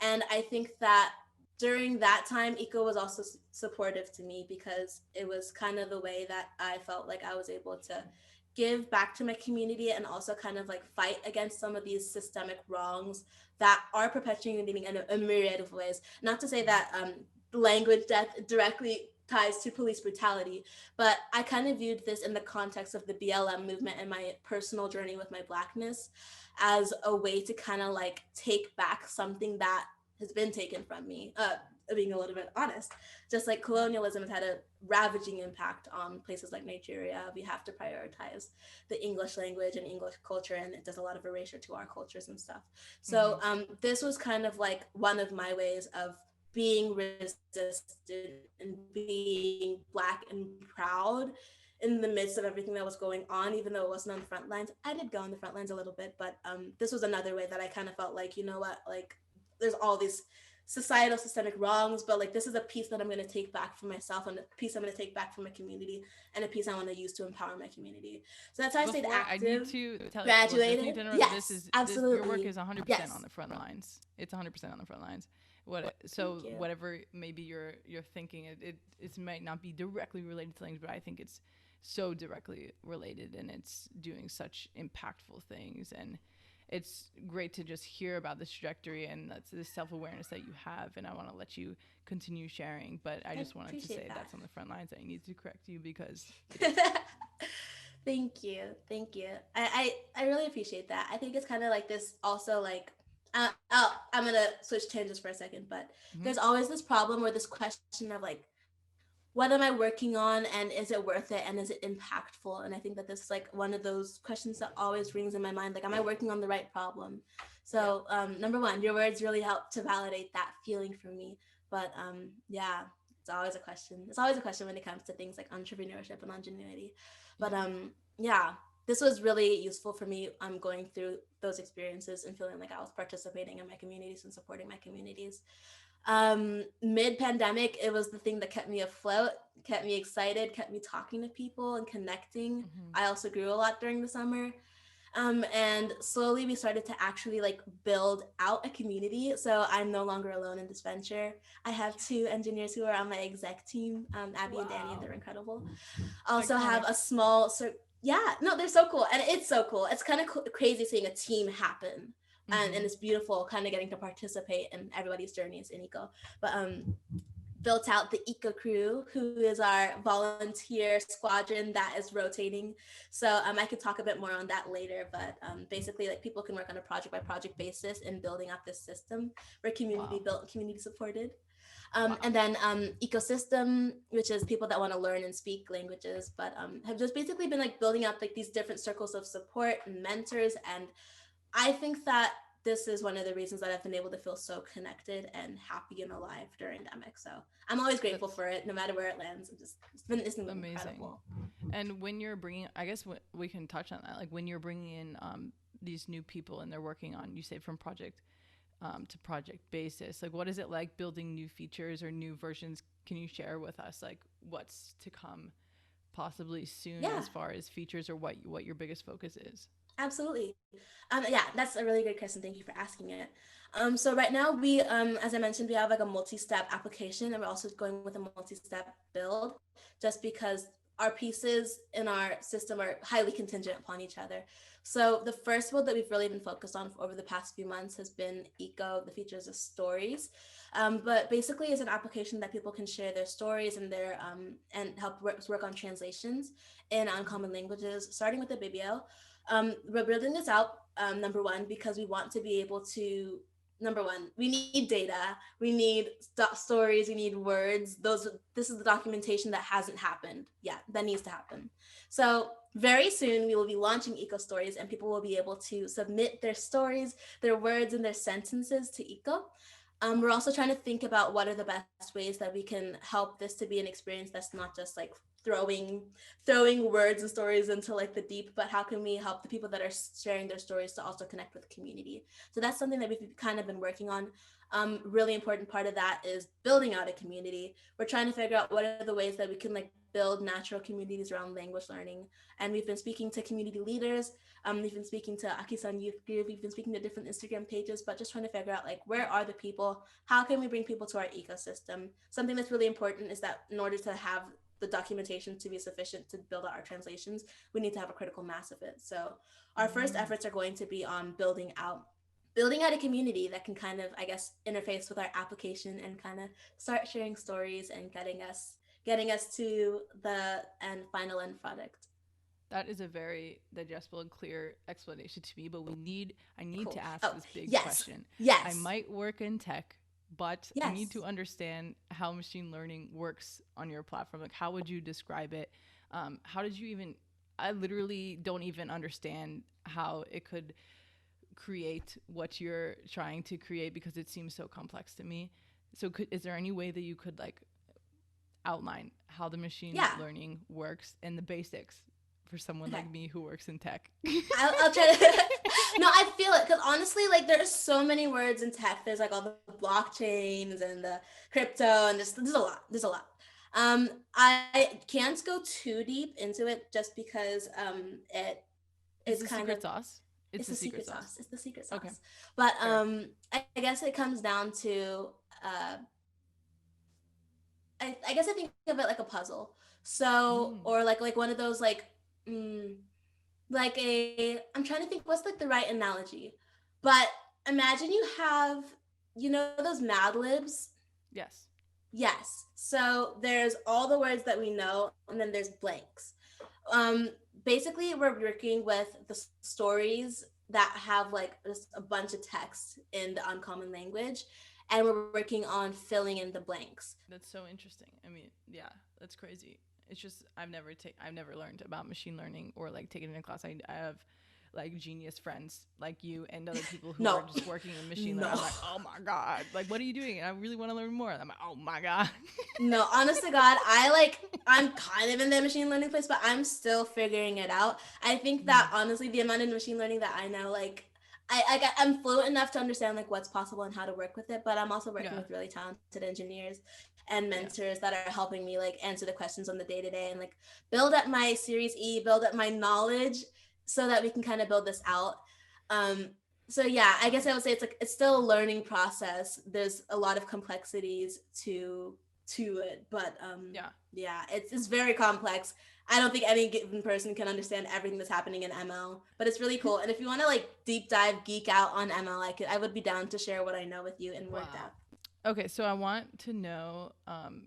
And I think that during that time, Eco was also supportive to me because it was kind of the way that I felt like I was able to give back to my community and also kind of like fight against some of these systemic wrongs that are perpetuating in a myriad of ways. Not to say that language death directly ties to police brutality, but I kind of viewed this in the context of the BLM movement and my personal journey with my Blackness as a way to kind of like take back something that has been taken from me. Being a little bit honest, just like colonialism has had a ravaging impact on places like Nigeria. We have to prioritize the English language and English culture, and it does a lot of erasure to our cultures and stuff. Mm-hmm. So this was kind of like one of my ways of being resistant and being Black and proud in the midst of everything that was going on, even though it wasn't on the front lines. I did go on the front lines a little bit, but this was another way that I kind of felt like, you know what, like there's all these societal systemic wrongs, but like this is a piece that I'm going to take back for myself and a piece I'm going to take back from my community and a piece I want to use to empower my community. So that's how I stayed Before I need active, to tell you, well, just need graduated. to know that this Yes, is this your work absolutely. is 100% on Yes. the front lines. It's 100% on the front lines. So Thank you. whatever maybe you're thinking, it might not be directly related to language, but I think it's so directly related, and it's doing such impactful things. And it's great to just hear about this trajectory and that's the self-awareness that you have, and I want to let you continue sharing, but I just wanted to say that's on the front lines. I need to correct you because Thank you. Thank you. I really appreciate that. I think it's kind of like this also like I'm gonna switch tangents for a second, but mm-hmm. there's always this problem or this question of like, what am I working on and is it worth it and is it impactful? And I think that this is like one of those questions that always rings in my mind. Like, am I working on the right problem? So number one, your words really help to validate that feeling for me. But yeah, it's always a question. It's always a question when it comes to things like entrepreneurship and ingenuity. But yeah, this was really useful for me. I'm going through those experiences and feeling like I was participating in my communities and supporting my communities. Mid-pandemic, it was the thing that kept me afloat, kept me excited, kept me talking to people and connecting. Mm-hmm. I also grew a lot during the summer. And slowly we started to actually like build out a community. So I'm no longer alone in this venture. I have two engineers who are on my exec team, Abby and Danny, and Wow. they're incredible. Also have Iconic. a small, yeah, no, they're so cool. And it's so cool. It's kind of crazy seeing a team happen. And Mm-hmm. it's beautiful kind of getting to participate in everybody's journeys in eco. But built out the Eco Crew, who is our volunteer squadron that is rotating. So I could talk a bit more on that later, but basically, like people can work on a project by project basis in building out this system. We're community Wow. built, community supported. Wow. And then ecosystem, which is people that want to learn and speak languages, but have just basically been like building up like these different circles of support and mentors. And I think that this is one of the reasons that I've been able to feel so connected and happy and alive during the pandemic. So I'm always grateful That's for it, no matter where it lands. It's been amazing. incredible. And when you're bringing, I guess we can touch on that. Like when you're bringing in these new people and they're working on, you say from project to project basis. Like, what is it like building new features or new versions? Can you share with us like what's to come possibly soon Yeah, as far as features or what your biggest focus is? absolutely. Yeah, that's a really good question. Thank you for asking it. So right now we, as I mentioned, we have like a multi-step application, and we're also going with a multi-step build, just because our pieces in our system are highly contingent upon each other. So the first build that we've really been focused on over the past few months has been Eco, the features of stories. But basically, it's an application that people can share their stories and their and help work on translations in uncommon languages, starting with the BBL. We're building this out, number one, because we want to be able to, number one, we need data, we need stories, we need words. This is the documentation that hasn't happened yet, that needs to happen. So very soon we will be launching Eco Stories, and people will be able to submit their stories, their words, and their sentences to Eco. We're also trying to think about what are the best ways that we can help this to be an experience that's not just like throwing words and stories into like the deep, but how can we help the people that are sharing their stories to also connect with the community? So that's something that we've kind of been working on. Really important part of that is building out a community. We're trying to figure out what are the ways that we can like build natural communities around language learning. And we've been speaking to community leaders. We've been speaking to Akisan Youth Group. We've been speaking to different Instagram pages, but just trying to figure out like where are the people? How can we bring people to our ecosystem? Something that's really important is that in order to have the documentation to be sufficient to build out our translations, we need to have a critical mass of it. So our first Mm. efforts are going to be on building out a community that can kind of, I guess, interface with our application and kind of start sharing stories and getting us to the final end product. That is a very digestible and clear explanation to me, but I need Cool. to ask Oh, this big yes. question. I Yes. might work in tech, but I need to Yes. understand how machine learning works on your platform. Like, how would you describe it? How did you even, I literally don't even understand how it could create what you're trying to create because it seems so complex to me. So, is there any way that you could like outline how the machine Yeah. learning works and the basics for someone Okay. like me who works in tech? I'll try to. No, I feel it because honestly, like there's so many words in tech. There's like all the blockchains and the crypto, and there's a lot. There's a lot. I can't go too deep into it just because it Is is the kind secret of sauce? It's it's the the secret secret sauce. sauce. It's the secret Okay, sauce. But fair. I guess it comes down to I guess I think of it like a puzzle. So Mm. or like one of those mm, like a I'm trying to think what's like the right analogy. But imagine you have those Mad Libs. Yes. Yes. So there's all the words that we know, and then there's blanks. Um, Basically, we're working with the stories that have like just a bunch of text in the uncommon language, and we're working on filling in the blanks. That's so interesting. I mean, yeah, that's crazy. It's just I've never learned about machine learning or like taken it in class. I have like genius friends like you and other people who are No, just working in machine learning. no. I'm like, oh my god, like what are you doing? And I really want to learn more. And I'm like, oh my god. No, honest to God, I'm kind of in the machine learning place, but I'm still figuring it out. I think that Mm. honestly, the amount of machine learning that I know, like I'm fluent enough to understand like what's possible and how to work with it, but I'm also working Yeah. with really talented engineers and Yeah. mentors that are helping me like answer the questions on the day to day and like build up my Series E, build up my knowledge so that we can kind of build this out. Um, so yeah, I guess I would say it's like it's still a learning process. There's a lot of complexities to it, but Yeah. yeah, it's very complex. I don't think any given person can understand everything that's happening in ML, but it's really cool. And if you want to like deep dive, geek out on ML, I would be down to share what I know with you in more Wow. depth. Okay, so I want to know,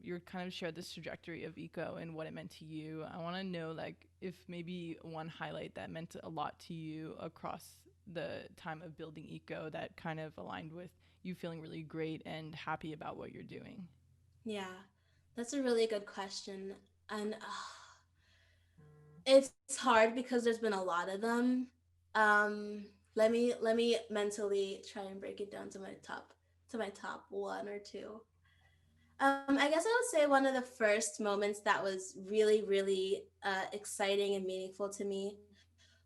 you kind of shared this trajectory of eco and what it meant to you. I want to know, like, if maybe one highlight that meant a lot to you across the time of building eco that kind of aligned with you feeling really great and happy about what you're doing. Yeah, that's a really good question, and it's hard because there's been a lot of them. Um, let me mentally try and break it down to my top one or two. I guess I would say one of the first moments that was really, really exciting and meaningful to me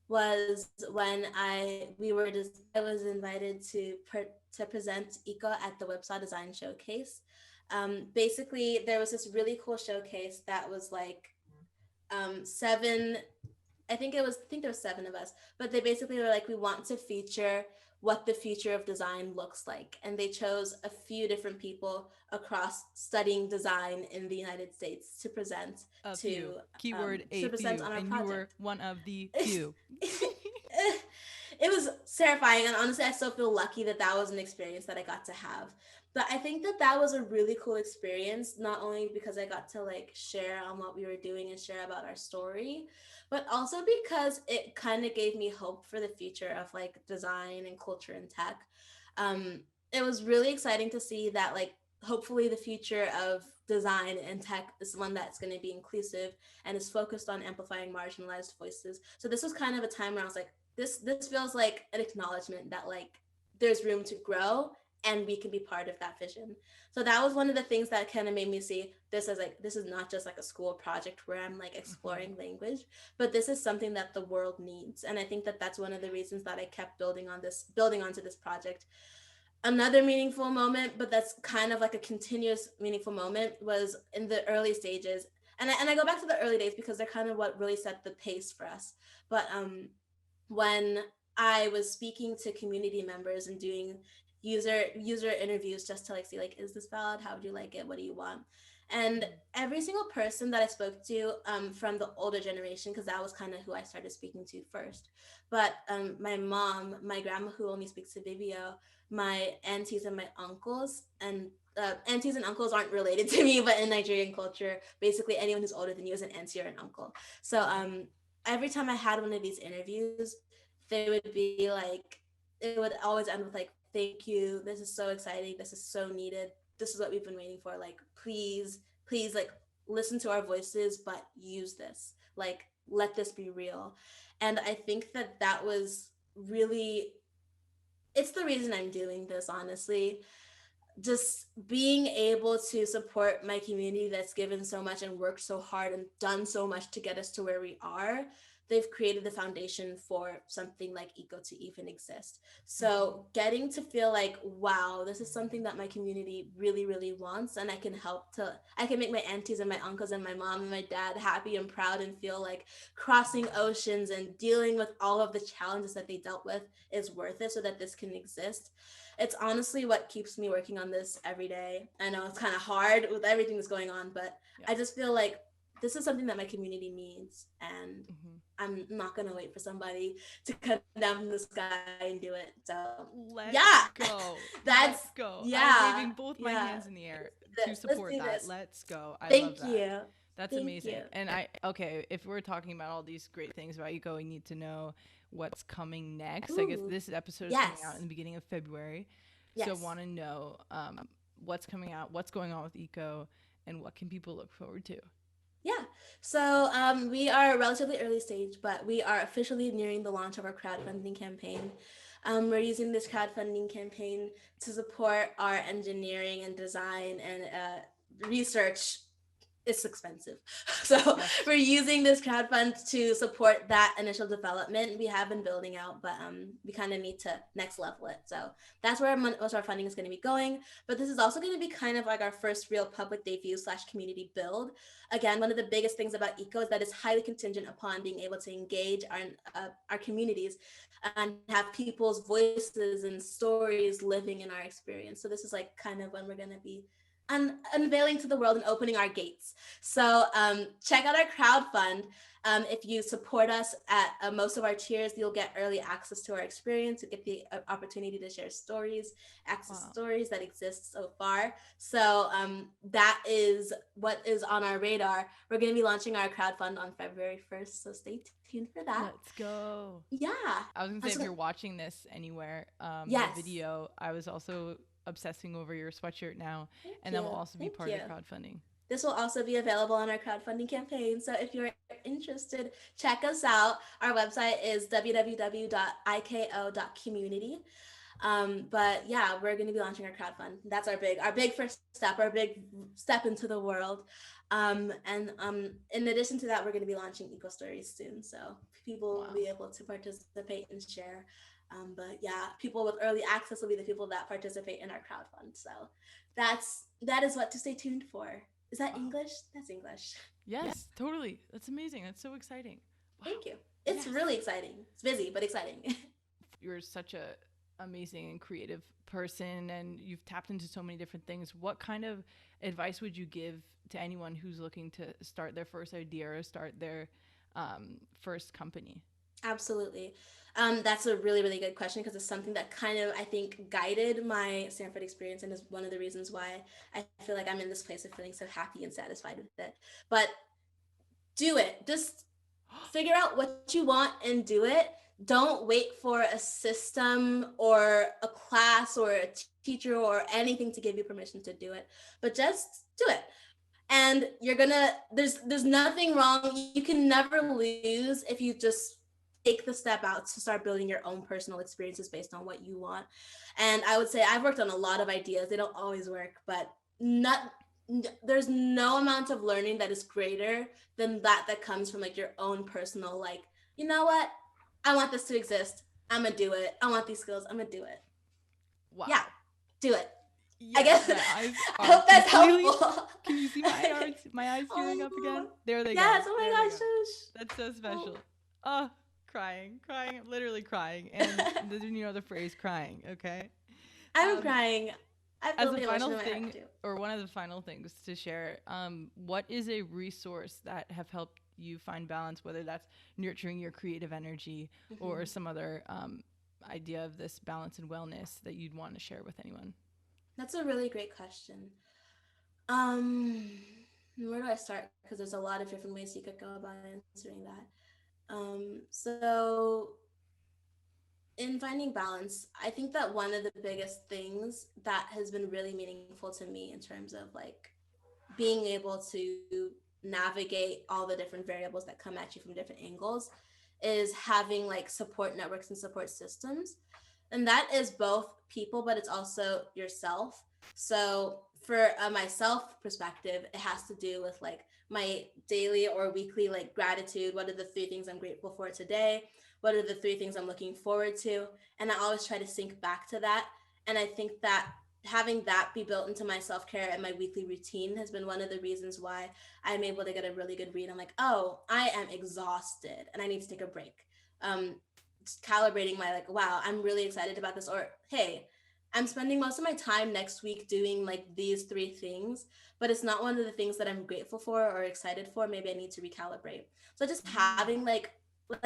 was when I was invited to present Eco at the Website Design Showcase. Basically, there was this really cool showcase that was like seven. I think there was seven of us, but they basically were like, we want to feature what the future of design looks like, and they chose a few different people across studying design in the United States to present A few. to Keyword a few. on our And you were project. one of the few. It was terrifying, and honestly I still feel lucky that that was an experience that I got to have. But I think that that was a really cool experience, not only because I got to like share on what we were doing and share about our story, but also because it kind of gave me hope for the future of like design and culture and tech. um, it was really exciting to see that like hopefully the future of design and tech is one that's going to be inclusive and is focused on amplifying marginalized voices. So this was kind of a time where I was like, this feels like an acknowledgement that like there's room to grow and we can be part of that vision. So that was one of the things that kind of made me see this as like this is not just like a school project where I'm like Mhm. exploring language, but this is something that the world needs. And I think that that's one of the reasons that I kept building onto this project. Another meaningful moment, but that's kind of like a continuous meaningful moment, was in the early stages. And I go back to the early days because they're kind of what really set the pace for us. But when I was speaking to community members and doing user interviews just to like see like, is this valid? How would you like it? What do you want? And Mhm. every single person that I spoke to from the older generation, because that was kind of who I started speaking to first. But my mom, my grandma who only speaks to Vivio, my aunties and my uncles, and aunties and uncles aren't related to me, but in Nigerian culture, basically anyone who's older than you is an auntie or an uncle. So Yeah. every time I had one of these interviews, they would be like, it would always end with like, thank you, this is so exciting, this is so needed, this is what we've been waiting for, like please like listen to our voices but use this, like let this be real. And I think that that was really, it's the reason I'm doing this, honestly. Just being able to support my community that's given so much and worked so hard and done so much to get us to where we are. They've created the foundation for something like Eco to even exist. Mhm. So getting to feel like, wow, this is something that my community really, really wants, and I can make my aunties and my uncles and my mom and my dad happy and proud and feel like crossing oceans and dealing with all of the challenges that they dealt with is worth it so that this can exist. It's honestly what keeps me working on this every day. I know it's kind of hard with everything that's going on, but Yeah. I just feel like this is something that my community needs, and Mhm. I'm not gonna wait for somebody to come down from the sky and do it. So yeah, Let's go. that's Let's go. I'm waving both yeah. my hands in the air to Let's do support this. that. Let's go. I love Thank that. you. That's Thank you. amazing. And okay, if we're talking about all these great things about Eco, we need to know what's coming next. I guess Ooh, this episode is coming out in yes, the beginning of February. So yes. want to know what's coming out, what's going on with Eco, and what can people look forward to? Yeah. So we are relatively early stage, but we are officially nearing the launch of our crowdfunding campaign. We're using this crowdfunding campaign to support our engineering and design and research it's expensive. So Yes. we're using this crowdfund to support that initial development we have been building out, but we kind of need to next level it. So that's where most of our funding is going to be going. But this is also going to be kind of like our first real public debut / community build. Again, one of the biggest things about eco is that it's highly contingent upon being able to engage our communities and have people's voices and stories living in our experience. So this is like kind of when we're going to be unveiling to the world and opening our gates. So check out our crowdfund. If you support us at most of our tiers, you'll get early access to our experience. You get the opportunity to share stories, access stories that exist so far. So that is what is on our radar. We're going to be launching our crowdfund on February 1st. So stay tuned for that. Let's go. Yeah. I was gonna say, if you're watching this anywhere, yes. the video, I was also obsessing over your sweatshirt now, Thank and you. that will also be part of the crowdfunding. This will also be available on our crowdfunding campaign. So if you're interested, check us out. Our website is www.iko.community. But yeah, we're going to be launching our crowdfund. That's our big first step, our big step into the world. And in addition to that, we're going to be launching eco stories soon. So people will be able to participate and share. But yeah, people with early access will be the people that participate in our crowdfund. So that is what to stay tuned for. Is that English? That's English. Yes, totally. That's amazing. That's so exciting. Thank you. It's really exciting. It's busy, but exciting. You're such a amazing and creative person, and you've tapped into so many different things. What kind of advice would you give to anyone who's looking to start their first idea or start their first company? Absolutely. That's a really, really good question because it's something that kind of, I think, guided my Stanford experience and is one of the reasons why I feel like I'm in this place of feeling so happy and satisfied with it. But do it. Just figure out what you want and do it. Don't wait for a system or a class or a teacher or anything to give you permission to do it, but just do it. And you're gonna, there's nothing wrong. You can never lose if you just take the step out to start building your own personal experiences based on what you want. And I would say I've worked on a lot of ideas. They don't always work, but there's no amount of learning that is greater than that comes from like your own personal, like, you know what? I want this to exist. I'm gonna do it. I want these skills. I'm gonna do it. Wow. Yeah, do it. Yes, I guess I hope that's helpful. Can you see my eyes tearing up again? There they go. Yes, oh my gosh, that's so special. Oh, crying, literally crying. And you know the phrase crying, okay? I'm crying. As a final thing, or one of the final things to share, what is a resource that have helped you find balance, whether that's nurturing your creative energy or some other idea of this balance and wellness that you'd want to share with anyone? That's a really great question. Where do I start? Because there's a lot of different ways you could go about answering that. So in finding balance, I think that one of the biggest things that has been really meaningful to me in terms of like being able to navigate all the different variables that come at you from different angles is having like support networks and support systems. And that is both people, but it's also yourself. So for myself perspective, it has to do with like my daily or weekly like gratitude. What are the 3 things I'm grateful for today? What are the 3 things I'm looking forward to? And I always try to sync back to that. And I think that having that be built into my self-care and my weekly routine has been one of the reasons why I'm able to get a really good read. I'm like, oh, I am exhausted and I need to take a break. Calibrating my like, wow, I'm really excited about this, or hey, I'm spending most of my time next week doing like these 3 things, but it's not one of the things that I'm grateful for or excited for. Maybe I need to recalibrate. So just having like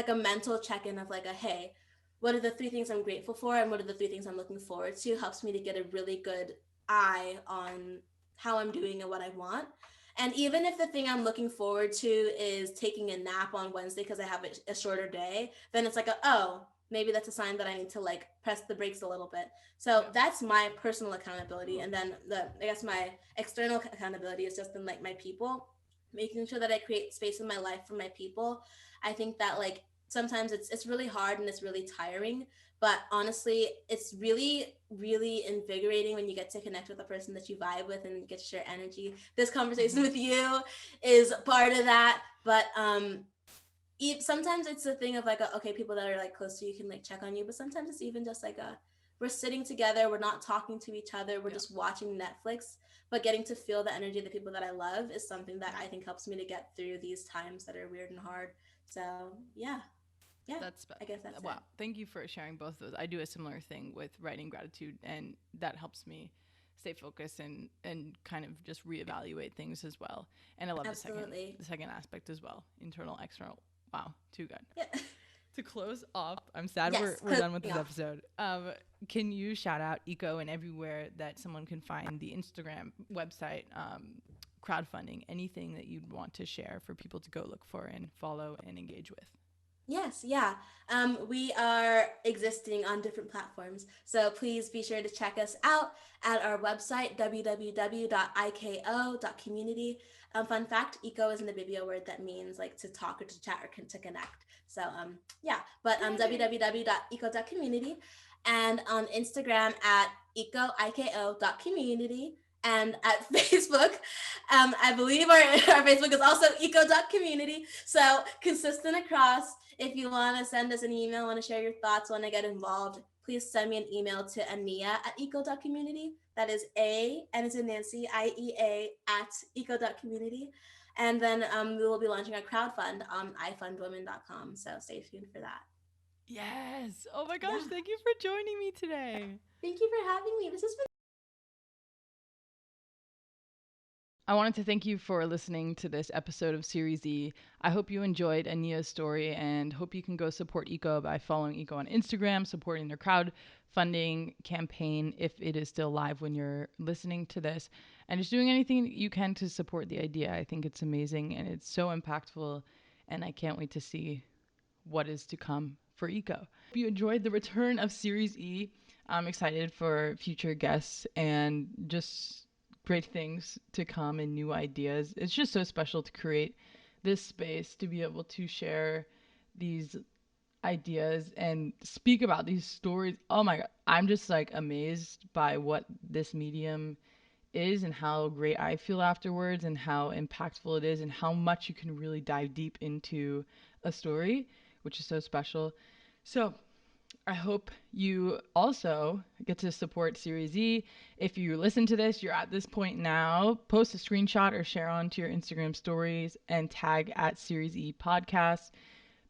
a mental check-in of like a, hey, what are the 3 things I'm grateful for and what are the 3 things I'm looking forward to helps me to get a really good eye on how I'm doing and what I want. And even if the thing I'm looking forward to is taking a nap on Wednesday because I have a shorter day, then it's like, oh, maybe that's a sign that I need to like press the brakes a little bit. So that's my personal accountability. And then I guess my external accountability is just in like my people, making sure that I create space in my life for my people. I think that like sometimes it's really hard and it's really tiring, but honestly it's really really invigorating when you get to connect with a person that you vibe with and get to share energy. This conversation with you is part of that, but sometimes it's a thing of like okay, people that are like close to you can like check on you, but sometimes it's even just like we're sitting together, we're not talking to each other, we're just watching Netflix, but getting to feel the energy of the people that I love is something that I think helps me to get through these times that are weird and hard. So yeah, I guess that's wow. it. Thank you for sharing both of those. I do a similar thing with writing gratitude, and that helps me stay focused and kind of just reevaluate things as well. And I love Absolutely. the second aspect as well, internal, external. Wow, too good. Yeah. To close off, I'm sad Yes, we're done with this off. episode. Can you shout out Eco and everywhere that someone can find the Instagram website, crowdfunding, anything that you'd want to share for people to go look for and follow and engage with? Yes, yeah. We are existing on different platforms. So please be sure to check us out at our website, www.iko.community. Fun fact, eco is an Ibibio word that means like to talk or to chat or to connect. So yeah, but www.iko.community, and on Instagram at iko.community, and at Facebook. I believe our Facebook is also eco.community. So consistent across. If you want to send us an email, want to share your thoughts, want to get involved, please send me an email to Aniea at eco.community. That is A, and it's in Nancy, IEA at eco.community. And then we will be launching a crowdfund on ifundwomen.com. So stay tuned for that. Yes. Oh my gosh, Yeah. thank you for joining me today. Thank you for having me. This has been. I wanted to thank you for listening to this episode of Series E. I hope you enjoyed Aniea's story and hope you can go support Eco by following Eco on Instagram, supporting their crowdfunding campaign if it is still live when you're listening to this, and just doing anything you can to support the idea. I think it's amazing and it's so impactful, and I can't wait to see what is to come for Eco. Hope you enjoyed the return of Series E. I'm excited for future guests and just great things to come and new ideas. It's just so special to create this space to be able to share these ideas and speak about these stories. Oh my God. I'm just like amazed by what this medium is and how great I feel afterwards and how impactful it is and how much you can really dive deep into a story, which is so special. So I hope you also get to support Series E. If you listen to this, you're at this point now, post a screenshot or share onto your Instagram stories and tag at Series E Podcast.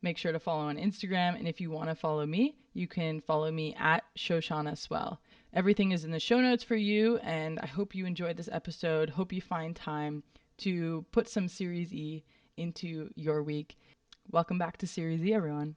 Make sure to follow on Instagram. And if you want to follow me, you can follow me at Shoshana Swell. Everything is in the show notes for you. And I hope you enjoyed this episode. Hope you find time to put some Series E into your week. Welcome back to Series E, everyone.